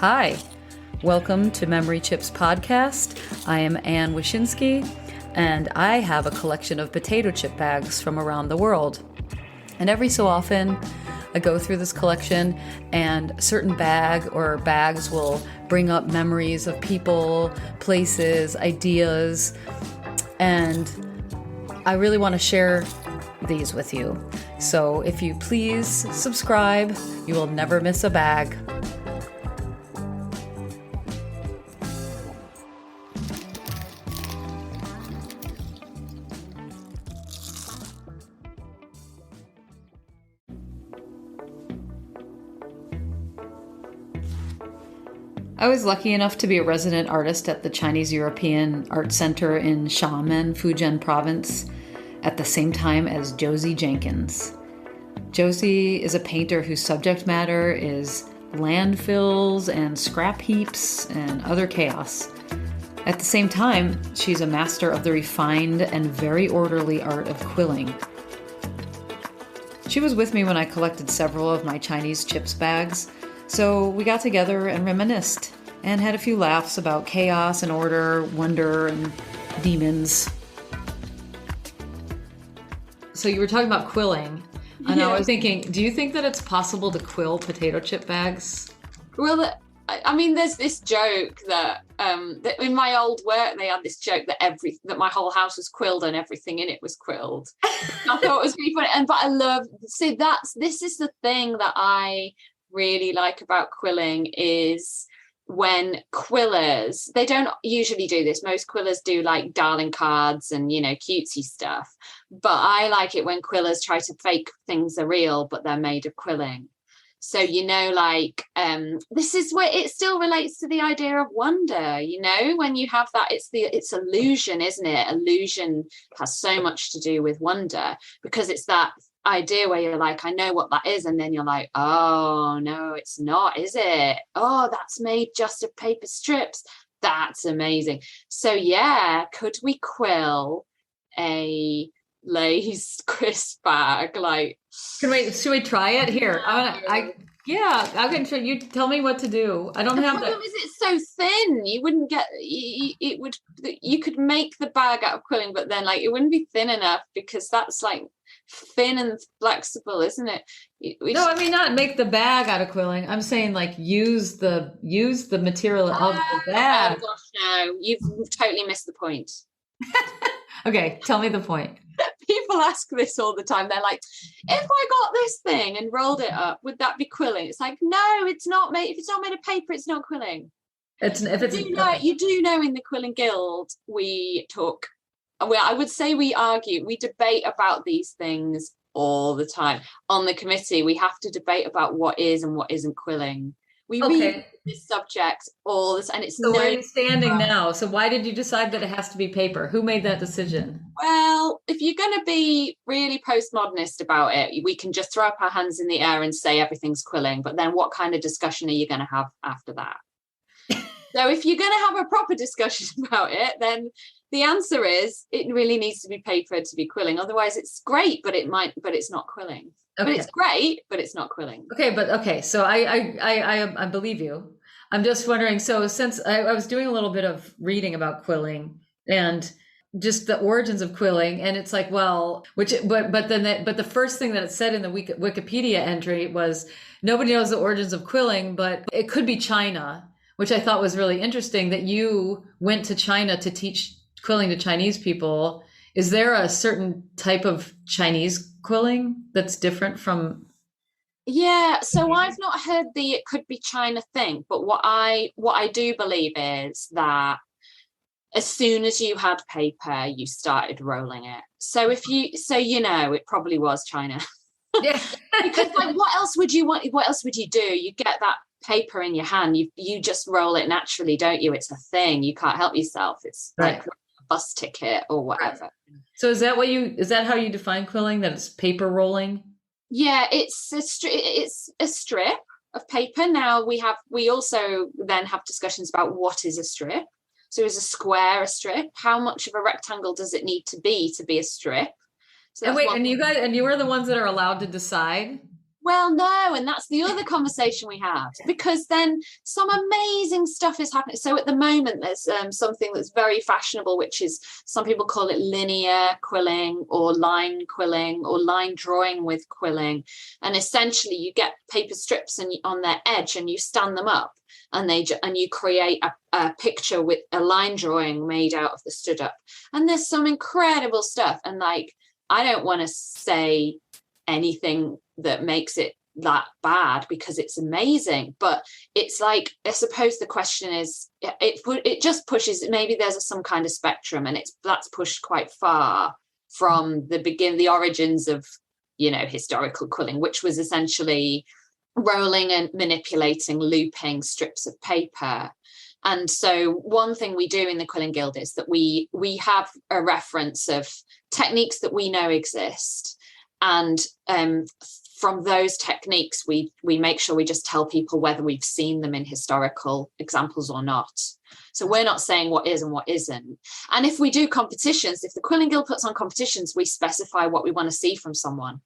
Hi, welcome to Memory Chips Podcast. I am Anne Wyszynski, and I have a collection of potato chip bags from around the world. And every so often, I go through this collection, and a certain bag or bags will bring up memories of people, places, ideas, and I really want to share these with you. So if you please subscribe, you will never miss a bag. I was lucky enough to be a resident artist at the Chinese European Art Center in Xiamen, Fujian Province, at the same time as Josie Jenkins. Josie is a painter whose subject matter is landfills and scrap heaps and other chaos. At the same time, she's a master of the refined and very orderly art of quilling. She was with me when I collected several of my Chinese chips bags, so we got together and reminisced and had a few laughs about chaos and order, wonder, and demons. So you were talking about quilling, and I was thinking, do you think that it's possible to quill potato chip bags? Well, I mean, there's this joke that in my old work they had this joke that my whole house was quilled and everything in it was quilled. I thought it was really funny, but I love. See, this is the thing that I really like about quilling is when quillers, they don't usually do this. Most quillers do like darling cards and, cutesy stuff. But I like it when quillers try to fake things are real, but they're made of quilling. So, this is where it still relates to the idea of wonder, when you have that, it's illusion, isn't it? Illusion has so much to do with wonder because it's that idea where you're like, I know what that is, and then you're like, oh no, it's not, is it? Oh, that's made just of paper strips. That's amazing. So yeah, could we quill a Lay's crisp bag? Like, should we try it? Here, I'm gonna show you. Tell me what to do. I don't have that. The problem is it's so thin. You wouldn't get it would. You could make the bag out of quilling, but then it wouldn't be thin enough because that's thin and flexible, isn't it? No, I mean not make the bag out of quilling. I'm saying use the material of the bag. Oh gosh, no, you've totally missed the point. Okay, tell me the point. People ask this all the time. They're like, if I got this thing and rolled it up, would that be quilling? It's like, no, it's not made. If it's not made of paper, it's not quilling. You do know in the Quilling Guild I would say we argue, we debate about these things all the time. On the committee, we have to debate about what is and what isn't quilling. We read this subject all this, and it's so where are you standing now? So why did you decide that it has to be paper? Who made that decision? Well, if you're going to be really postmodernist about it, we can just throw up our hands in the air and say everything's quilling. But then what kind of discussion are you going to have after that? So if you're going to have a proper discussion about it, then the answer is it really needs to be paper to be quilling. Otherwise, it's great, but it's not quilling. Okay. But it's great, but it's not quilling. Okay. So I believe you. I'm just wondering. So since I was doing a little bit of reading about quilling and just the origins of quilling, and it's like, well, but the first thing that it said in the Wikipedia entry was nobody knows the origins of quilling, but it could be China, which I thought was really interesting that you went to China to teach quilling to Chinese people. Is there a certain type of Chinese quilling that's different from? Yeah, so I've not heard the it could be China thing, but what I do believe is that as soon as you had paper, you started rolling it. So it probably was China. Yeah. Because what else would you want? What else would you do? You get that paper in your hand, you just roll it naturally, don't you? It's a thing. You can't help yourself. It's right. Like a bus ticket or whatever. So is that how you define quilling? That it's paper rolling? Yeah, it's a strip of paper. Now we also then have discussions about what is a strip. So is a square a strip? How much of a rectangle does it need to be a strip? So and wait, and you were the ones that are allowed to decide? Well, no, and that's the other conversation we have, because then some amazing stuff is happening. So at the moment, there's something that's very fashionable, which is, some people call it linear quilling or line quilling or line drawing with quilling. And essentially you get paper strips and on their edge and you stand them up, and you create a picture with a line drawing made out of the stood up. And there's some incredible stuff. And like, I don't want to say anything that makes it that bad, because it's amazing, but it's like, I suppose the question is, it just pushes, maybe there's some kind of spectrum, and that's pushed quite far from the origins of, you know, historical quilling, which was essentially rolling and manipulating, looping strips of paper. And so one thing we do in the Quilling Guild is that we have a reference of techniques that we know exist, and from those techniques we make sure we just tell people whether we've seen them in historical examples or not. So we're not saying what is and what isn't. And if we do competitions, if the Quilling Guild puts on competitions, we specify what we want to see from someone.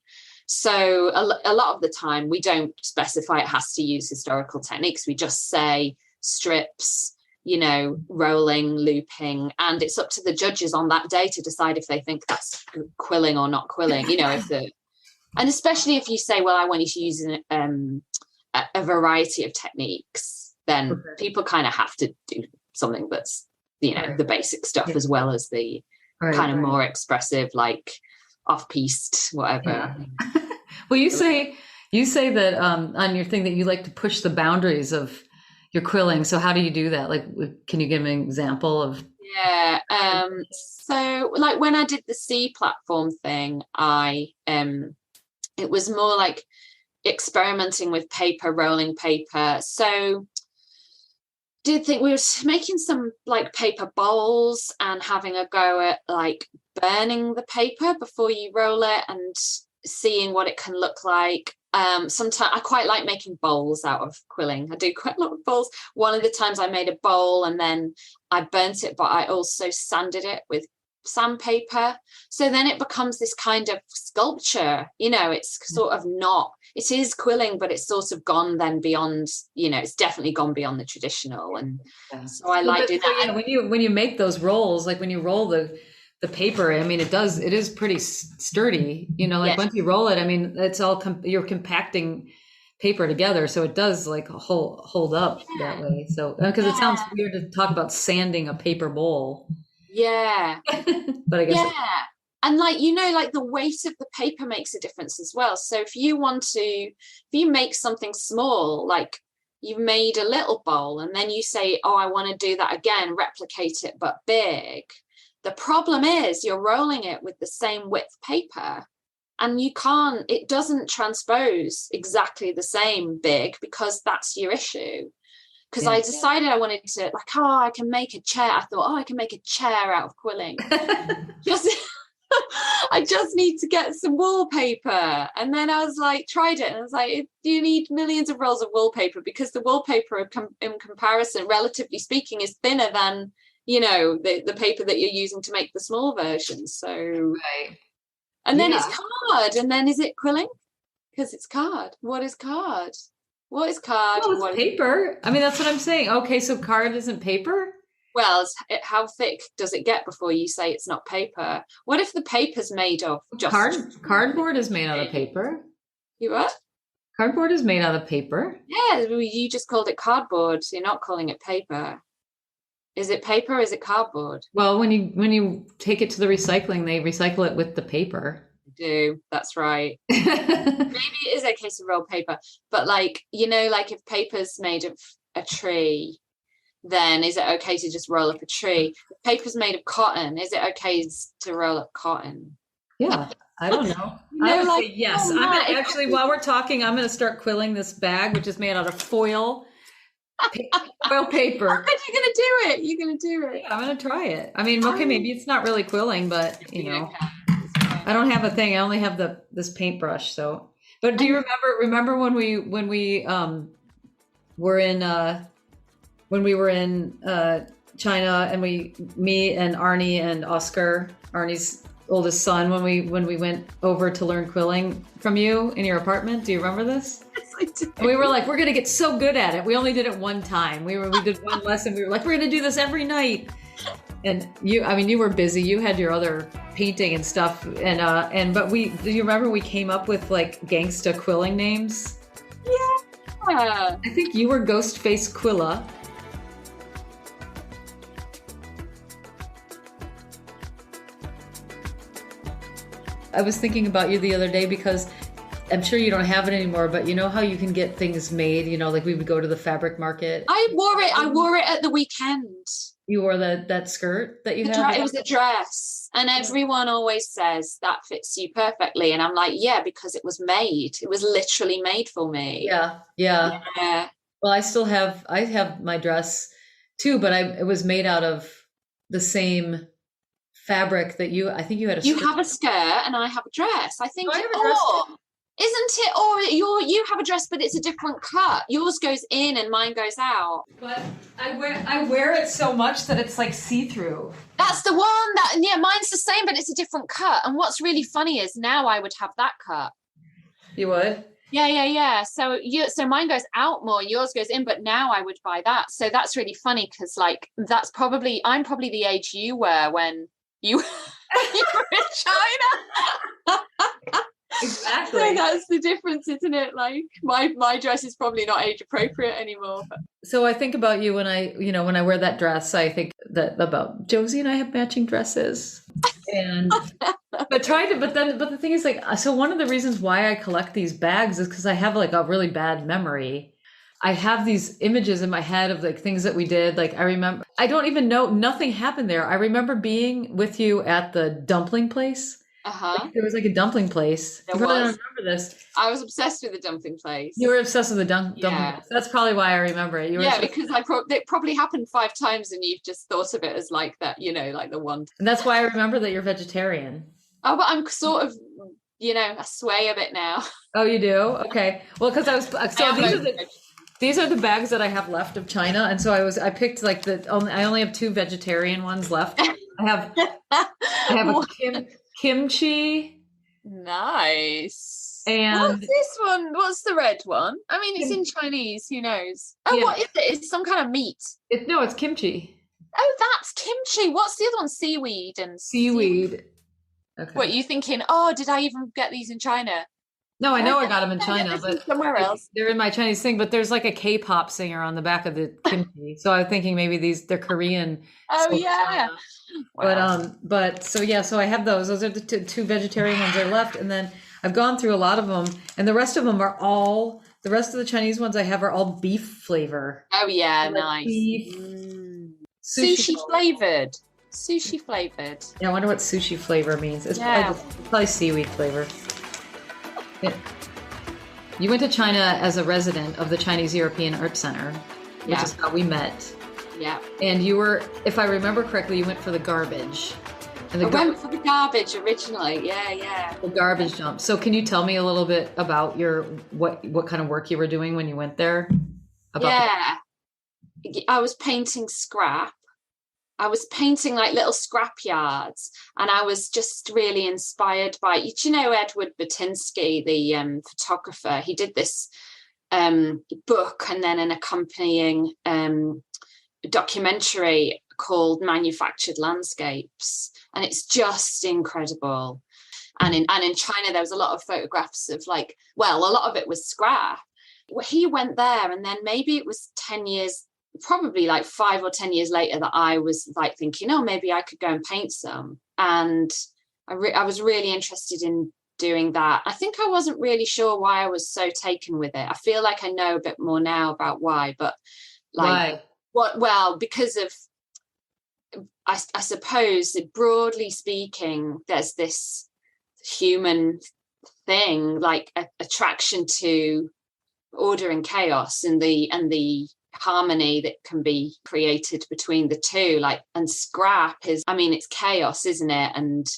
So a lot of the time we don't specify it has to use historical techniques. We just say strips, you know, rolling, looping, and it's up to the judges on that day to decide if they think that's quilling or not quilling, you know, and especially if you say, well, I want you to use a variety of techniques, then people kind of have to do something that's, you know, the basic stuff as well as the kind of more expressive, like off-piste, whatever. Yeah. Well, you say that on your thing that you like to push the boundaries of your quilling. So how do you do that? Like, can you give an example of? Yeah. So like when I did the C platform thing, it was more like experimenting with paper, rolling paper. So did think we were making some like paper bowls and having a go at like burning the paper before you roll it and seeing what it can look like. Sometimes I quite like making bowls out of quilling. I do quite a lot of bowls. One of the times I made a bowl and then I burnt it, but I also sanded it with sandpaper. So then it becomes this kind of sculpture, you know, it's sort of not, it is quilling, but it's sort of gone then beyond, you know, it's definitely gone beyond the traditional. And so I like doing that. When you make those rolls, like when you roll the paper, I mean, it is pretty sturdy, you know, like once you roll it, I mean, it's all, you're compacting paper together. So it does like hold up that way. So, because it sounds weird to talk about sanding a paper bowl. Yeah. But I guess. Yeah. And like, you know, like the weight of the paper makes a difference as well. So if you make something small, like you've made a little bowl and then you say, oh, I want to do that again, replicate it, but big. The problem is you're rolling it with the same width paper and it doesn't transpose exactly the same big, because that's your issue. Because I decided I wanted to, like, I can make a chair. I thought, I can make a chair out of quilling. I just need to get some wallpaper. And then I was like, tried it. And I was like, you need millions of rolls of wallpaper, because the wallpaper in comparison, relatively speaking, is thinner than, you know, the paper that you're using to make the small versions. So, and then it's card. And then is it quilling? Because it's card. What is card? What is card? Well, it's paper. I mean, that's what I'm saying. Okay, so card isn't paper? Well, how thick does it get before you say it's not paper? What if the paper's made of just... Cardboard is made out of paper. You what? Cardboard is made out of paper. Yeah, you just called it cardboard. So you're not calling it paper. Is it paper or is it cardboard? Well, when you take it to the recycling, they recycle it with the paper. Do, that's right. Maybe it is okay to roll paper, but like, you know, like if paper's made of a tree, then is it okay to just roll up a tree? If paper's made of cotton, is it okay to roll up cotton? Yeah, I don't know. I would say yes. I'm gonna actually, while we're talking, I'm gonna start quilling this bag, which is made out of foil paper. I bet you're gonna do it. You're gonna do it. Yeah, I'm gonna try it. I mean, okay, maybe it's not really quilling, but you know. I don't have a thing. I only have this paintbrush. So, but do you remember when we were in China, and me and Arnie and Oscar, Arnie's oldest son when we went over to learn quilling from you in your apartment. Do you remember this? Yes, I do. And we were like, we're gonna get so good at it. We only did it one time. We did one lesson. We were like, we're gonna do this every night. And you were busy. You had your other painting and stuff. But do you remember we came up with like gangsta quilling names? Yeah. I think you were Ghostface Quilla. I was thinking about you the other day because I'm sure you don't have it anymore, but you know how you can get things made, like we would go to the fabric market. I wore it at the weekend. You wore that skirt that you had? It was a dress. And everyone always says that fits you perfectly. And I'm like, yeah, because it was made. It was literally made for me. Yeah. Well, I have my dress too, but it was made out of the same fabric that I think you had a skirt. You have a skirt and I have a dress. I think, I have a dress too. Isn't it? Or you have a dress, but it's a different cut. Yours goes in and mine goes out. But I wear it so much that it's like see-through. That's the one mine's the same, but it's a different cut. And what's really funny is now I would have that cut. You would? Yeah. So mine goes out more, yours goes in, but now I would buy that. So that's really funny because like I'm probably the age you were when you were in China. Exactly. So that's the difference, isn't it? Like my dress is probably not age appropriate anymore. So I think about you when I wear that dress, I think that about Josie and I have matching dresses. And but the thing is like, so one of the reasons why I collect these bags is because I have like a really bad memory. I have these images in my head of like things that we did. Like I remember, I don't even know, nothing happened there. I remember being with you at the dumpling place. Like, there was like a dumpling place. You probably don't remember this. I was obsessed with the dumpling place. You were obsessed with the dumpling place. That's probably why I remember it. Because it probably happened 5 times and you've just thought of it as like that, like the one. And that's why I remember that you're vegetarian. Oh, but I'm sort of, I sway a bit now. Oh, you do? Okay. Well, because these are the bags that I have left of China. And so I picked like I only have 2 vegetarian ones left. I have a kimchi. Nice. And what's this one? What's the red one? I mean, it's in Chinese. Who knows? Oh, yeah. What is it? It's some kind of meat. It's kimchi. Oh, that's kimchi. What's the other one? Seaweed and seaweed. Okay. What, you thinking? Oh, did I even get these in China? No, I know I got them in China, but somewhere else. They're in my Chinese thing. But there's like a K-pop singer on the back of the kimchi, so I was thinking maybe they're Korean. Oh yeah. Wow. So I have those. Those are the 2 vegetarian ones that are left, and then I've gone through a lot of them, and the rest of them are all. The rest of the Chinese ones I have are all beef flavor. Oh yeah, nice. Beef, sushi flavored. Sushi flavored. Yeah, I wonder what sushi flavor means. It's probably seaweed flavor. Yeah. You went to China as a resident of the Chinese European Art Center, which is how we met. Yeah. And you were, if I remember correctly, you went for the garbage. And I went for the garbage originally. Yeah. The garbage dump. So can you tell me a little bit about what kind of work you were doing when you went there? I was painting scrap. I was painting like little scrap yards, and I was just really inspired by, Edward Batinsky, the photographer. He did this book and then an accompanying documentary called Manufactured Landscapes, and it's just incredible. And in China, there was a lot of photographs of a lot of it was scrap. He went there, and then maybe it was 10 years. Probably like 5 or 10 years later that I was like thinking, maybe I could go and paint some. And I was really interested in doing that. I think I wasn't really sure why I was so taken with it. I feel like I know a bit more now about why, but why? Well, because of, I suppose that broadly speaking, there's this human thing, like attraction to order and chaos and the harmony that can be created between the two, and scrap is, it's chaos, isn't it?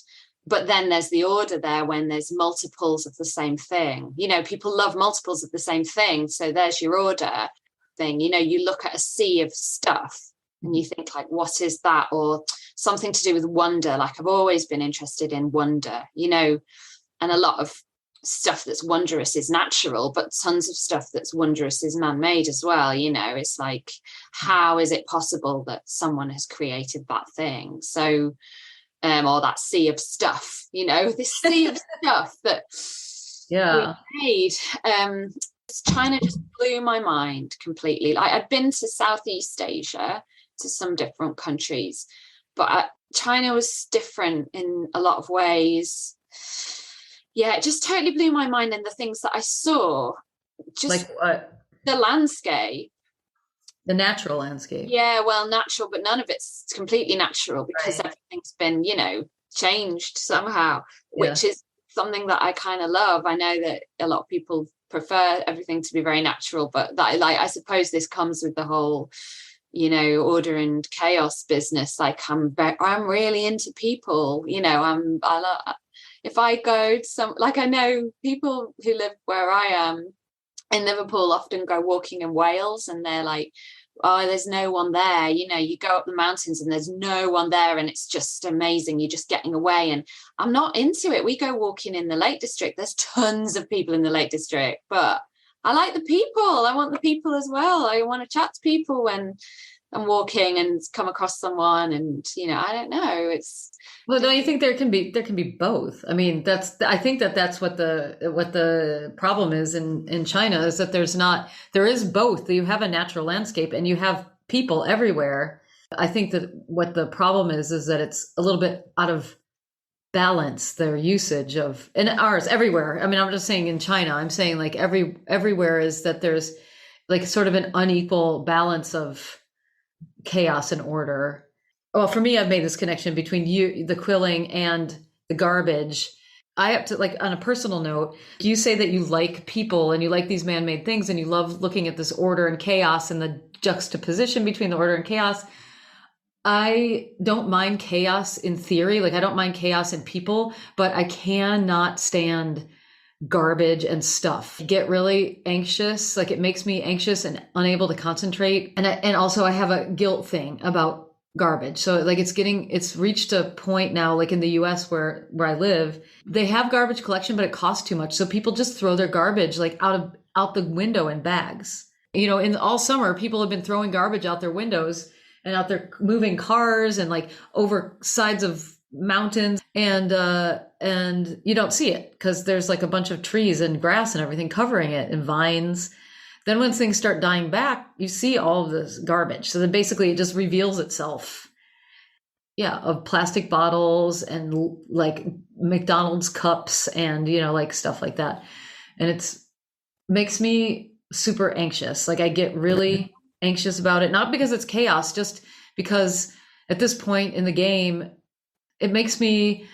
But then there's the order there when there's multiples of the same thing. People love multiples of the same thing, so there's your order thing. You look at a sea of stuff and you think like, what is that? Or something to do with wonder. Like I've always been interested in wonder, and a lot of stuff that's wondrous is natural, but tons of stuff that's wondrous is man-made as well. It's like, how is it possible that someone has created that thing? So or that sea of stuff, this sea of stuff that we made. China just blew my mind completely. Like I'd been to Southeast Asia, to some different countries, but China was different in a lot of ways. Yeah, it just totally blew my mind. And the things that I saw, just like what? The landscape. The natural landscape. Yeah, well, natural, but none of it's completely natural because everything's been, changed somehow, which is something that I kind of love. I know that a lot of people prefer everything to be very natural, but that, like, I suppose this comes with the whole, order and chaos business. Like I'm really into people, if I go to I know people who live where I am in Liverpool often go walking in Wales, and they're like, oh, there's no one there. You go up the mountains and there's no one there, and it's just amazing. You're just getting away. And I'm not into it. We go walking in the Lake District. There's tons of people in the Lake District, but I like the people. I want the people as well. I want to chat to people when I'm walking and come across someone, and I don't know. Well, don't you think there can be both? I mean, I think that's what the problem is in China, is that there is both. You have a natural landscape and you have people everywhere. I think that what the problem is that it's a little bit out of balance, their usage of, and ours everywhere. I mean, I'm just saying in China, I'm saying like everywhere is that there's like sort of an unequal balance of chaos and order. Well, for me, I've made this connection between the quilling and the garbage. I have to, like, on a personal note, you say that you like people and you like these man-made things and you love looking at this order and chaos and the juxtaposition between the order and chaos. I don't mind chaos in theory. Like I don't mind chaos in people, but I cannot stand garbage and stuff. I get really anxious. Like it makes me anxious and unable to concentrate. And also I have a guilt thing about garbage. So like it's reached a point now, like in the US where I live, they have garbage collection, but it costs too much. So people just throw their garbage like out the window in bags. In all summer, people have been throwing garbage out their windows and out there moving cars and like over sides of mountains, and you don't see it because there's like a bunch of trees and grass and everything covering it and vines. Then when things start dying back, you see all of this garbage. So then basically it just reveals itself. Yeah, of plastic bottles and like McDonald's cups and, like stuff like that. And it's makes me super anxious. Like I get really anxious about it, not because it's chaos, just because at this point in the game, it makes me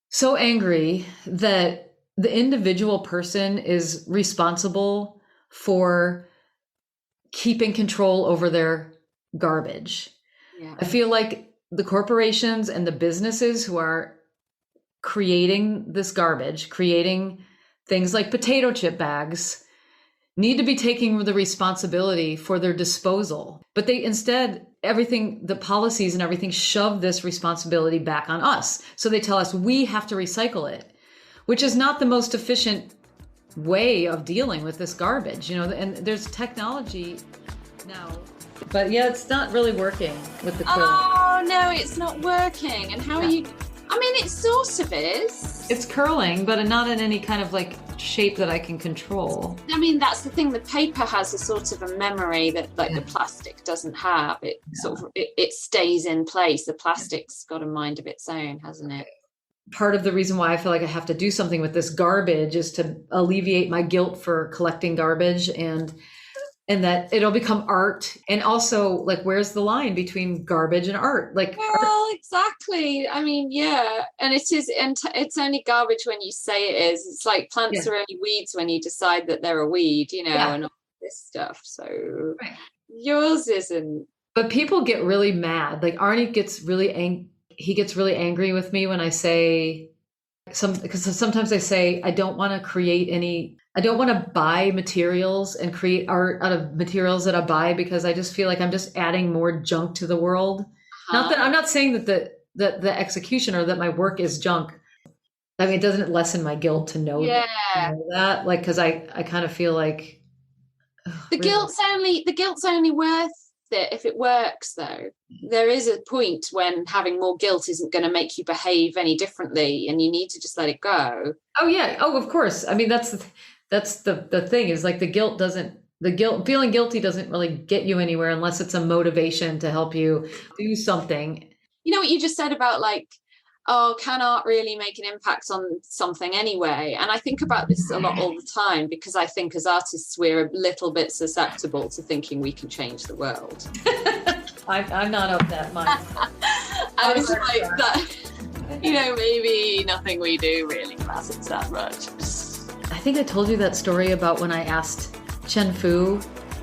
so angry that the individual person is responsible for keeping control over their garbage. Yeah. I feel like the corporations and the businesses who are creating this garbage, creating things like potato chip bags, need to be taking the responsibility for their disposal. But they instead, the policies and everything shove this responsibility back on us. So they tell us we have to recycle it, which is not the most efficient way of dealing with this garbage, and there's technology now. But yeah, it's not really working with the quill. Oh no, it's not working. And how are you? I mean, it sort of is. It's curling, but not in any kind of like shape that I can control. I mean, that's the thing. The paper has a sort of a memory that the plastic doesn't have. It sort of it stays in place. The plastic's got a mind of its own, hasn't it? Part of the reason why I feel like I have to do something with this garbage is to alleviate my guilt for collecting garbage and that it'll become art. And also, like, where's the line between garbage and art? Like, exactly. I mean, yeah. And it is, and it's only garbage when you say it is. It's like plants are only weeds when you decide that they're a weed, and all this stuff. So yours isn't. But people get really mad. Like Arnie gets really he gets really angry with me when I say because sometimes I say I don't want to create any I don't want to buy materials and create art out of materials that I buy because I just feel like I'm just adding more junk to the world. Not that Huh? I'm not saying that the execution or that my work is junk. I mean, it doesn't lessen my guilt to Yeah. know that, like, because I kind of feel like, oh, really, The guilt's only worth it if it works though. There is a point when having more guilt isn't going to make you behave any differently and you need to just let it go. oh yeah, oh of course. I mean, that's the thing is like the guilt feeling guilty doesn't really get you anywhere unless it's a motivation to help you do something. You know what you just said about like, oh, can art really make an impact on something anyway? And I think about this a lot all the time because I think as artists we're a little bit susceptible to thinking we can change the world. I'm not of that mind. And it's like that, you know, maybe nothing we do really matters that much. I think I told you that story about when I asked Chen Fu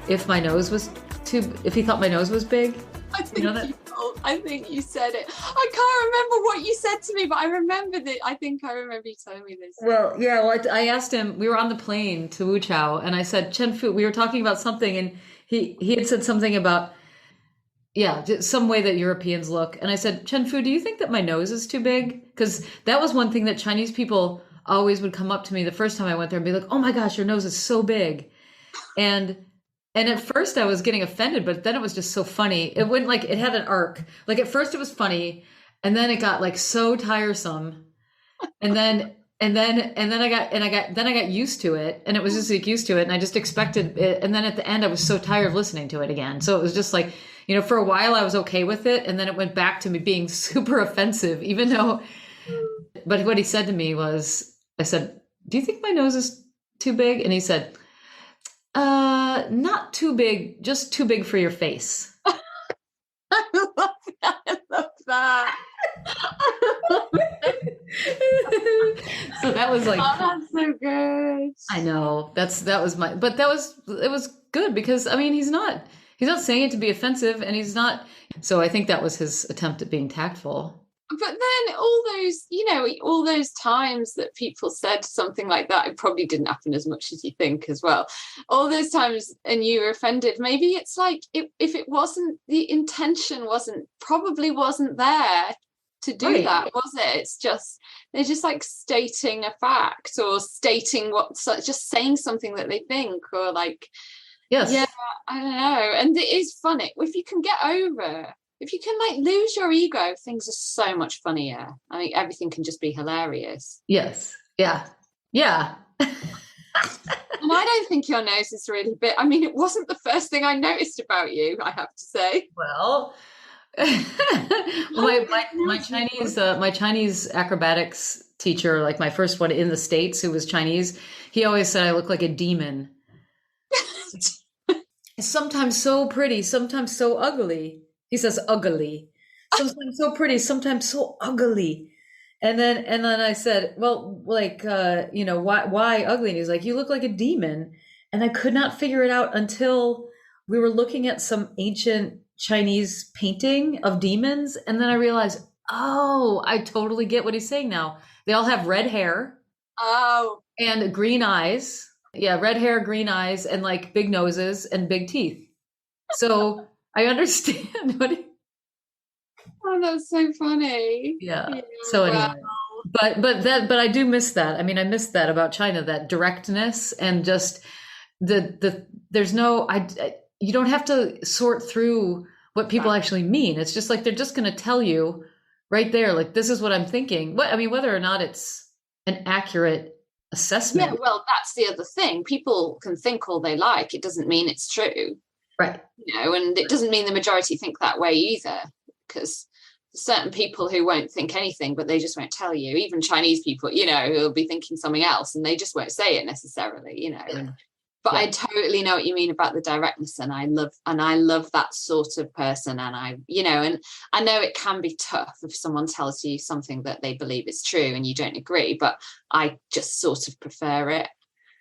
if if he thought my nose was big. I think you said it. I can't remember what you said to me, but I remember that. I think I remember you telling me this. Well, yeah, well, I asked him, we were on the plane to Wuchao, and I said, Chen Fu, we were talking about something, and he had said something about, yeah, just some way that Europeans look. And I said, Chen Fu, do you think that my nose is too big? Because that was one thing that Chinese people always would come up to me the first time I went there and be like, oh my gosh, your nose is so big. And at first I was getting offended, but then it was just so funny. It went like it had an arc. Like at first it was funny, and then it got like so tiresome. And then I got used to it, and it was just like used to it, and I just expected it. And then at the end I was so tired of listening to it again. So it was just like, you know, for a while I was okay with it, and then it went back to me being super offensive, even though but what he said to me was, I said, "Do you think my nose is too big?" And he said, not too big, just too big for your face. I love that. I love that. So that was like, oh, that's so good. I know but it was good because I mean, he's not saying it to be offensive, and he's not. So I think that was his attempt at being tactful. But then all those, you know, all those times that people said something like that, it probably didn't happen as much as you think as well. All those times and you were offended, maybe it's like if it wasn't, the intention probably wasn't there to do Right. that, was it? It's just, they're just like stating a fact or stating just saying something that they think or like, Yes. yeah, I don't know. And it is funny. If you can like lose your ego, things are so much funnier. I mean, everything can just be hilarious. Yes. Yeah. Yeah. And I don't think your nose is really big. I mean, it wasn't the first thing I noticed about you, I have to say. Well, my Chinese acrobatics teacher, like my first one in the States, who was Chinese, he always said I look like a demon. Sometimes so pretty, sometimes so ugly. He says ugly. Sometimes so pretty, sometimes so ugly. And then I said, well, like, you know, why ugly? And he's like, you look like a demon. And I could not figure it out until we were looking at some ancient Chinese painting of demons. And then I realized, oh, I totally get what he's saying now. They all have red hair. Oh. And green eyes. Yeah, red hair, green eyes, and like big noses and big teeth. So I understand what he... Oh, that's so funny. Yeah. So anyway, but I do miss that. I mean, I miss that about China, that directness and just there's no you don't have to sort through what people actually mean. It's just like they're just going to tell you right there, like this is what I'm thinking. I mean, whether or not it's an accurate assessment. Yeah, well, that's the other thing. People can think all they like. It doesn't mean it's true. Right. You know, and it doesn't mean the majority think that way either, because certain people who won't think anything, but they just won't tell you. Even Chinese people, you know, who'll be thinking something else and they just won't say it necessarily, you know. Yeah. But I totally know what you mean about the directness, and I love that sort of person. And I, you know, and I know it can be tough if someone tells you something that they believe is true and you don't agree, but I just sort of prefer it.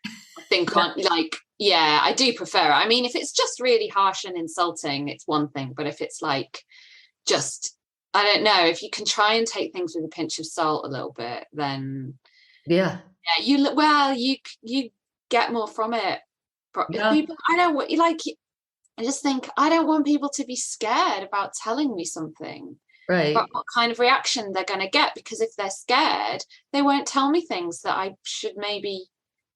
I think I do prefer it. I mean, if it's just really harsh and insulting, it's one thing, but if it's like just, I don't know, if you can try and take things with a pinch of salt a little bit, then you get more from it. Yeah. People, I don't want, like, I just think I don't want people to be scared about telling me something. Right. About what kind of reaction they're going to get, because if they're scared, they won't tell me things that I should maybe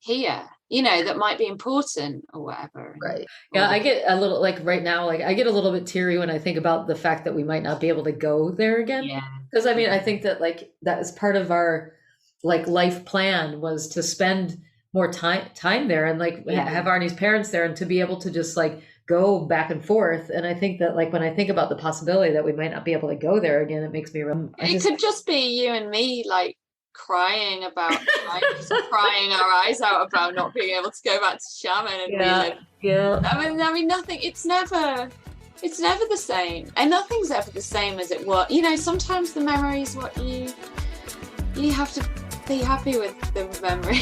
hear, that might be important or whatever. Right. Yeah, I get a little, like right now, like I get a little bit teary when I think about the fact that we might not be able to go there again. Yeah. Because I mean, I think that like that is part of our like life plan, was to spend more time there and like have Arnie's parents there, and to be able to just like go back and forth. And I think that like when I think about the possibility that we might not be able to go there again, it makes me it could just be you and me like crying our eyes out about not being able to go back to Xiamen and I mean nothing, it's never the same, and nothing's ever the same as it was. Sometimes the memory is what you have to be happy with the memory.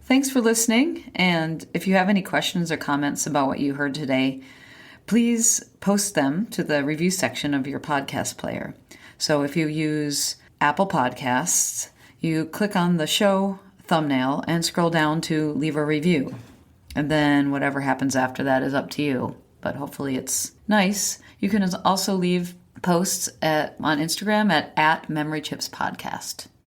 Thanks for listening, and if you have any questions or comments about what you heard today, please post them to the review section of your podcast player. So if you use Apple Podcasts, you click on the show thumbnail and scroll down to leave a review. And then whatever happens after that is up to you, but hopefully it's nice. You can also leave posts on Instagram at @MemoryChipsPodcast.